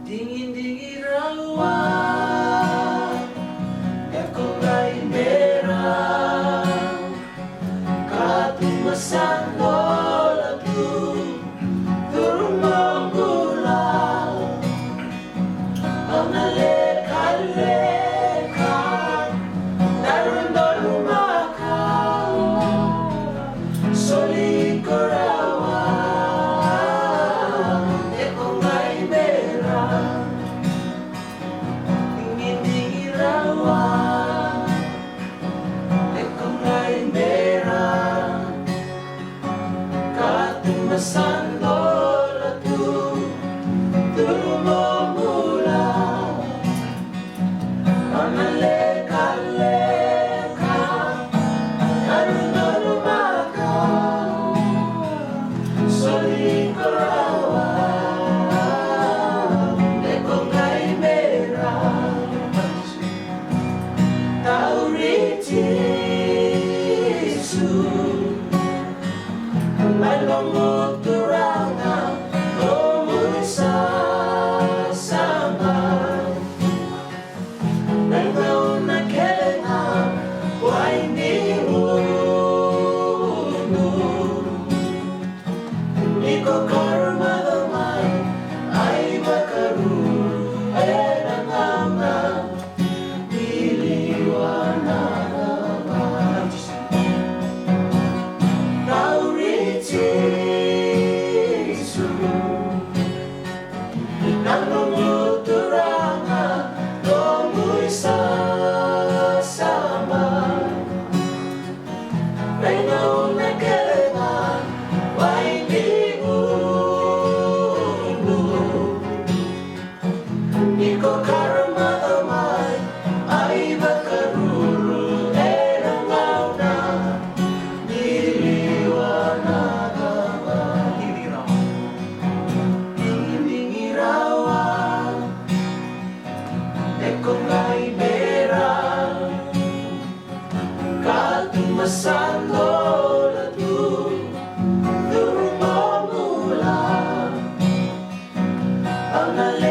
Dingin-dingin rawan Ekongay merah Katumasan dolatu Turun menggulang Pangalek-aleka Darun dolumakaw Soli korawan Ekongay merah Dingin-dingin rawan Ekongay merah Katumasan dolatu Turun menggulang Pangalek-aleka Darun dolumakaw Soli korawan Ekongay merah Tauritisu Malungog turangan Umuwi sasama Naglaon na kailangan Huwag hindi mundo Iko karumadamay Ay makaroon Ay nangamang Diliwanag naman Tauritisu Nangumuturangan Umuwi sasama Ngayon na kailangan Huwag hindi mundo Iko karumadamay Ay makaroon Ay nangauna Diliwanag naman Dingin-dingin rawan Ekongay merah Katumasan dolatu Turun menggulang Pangalek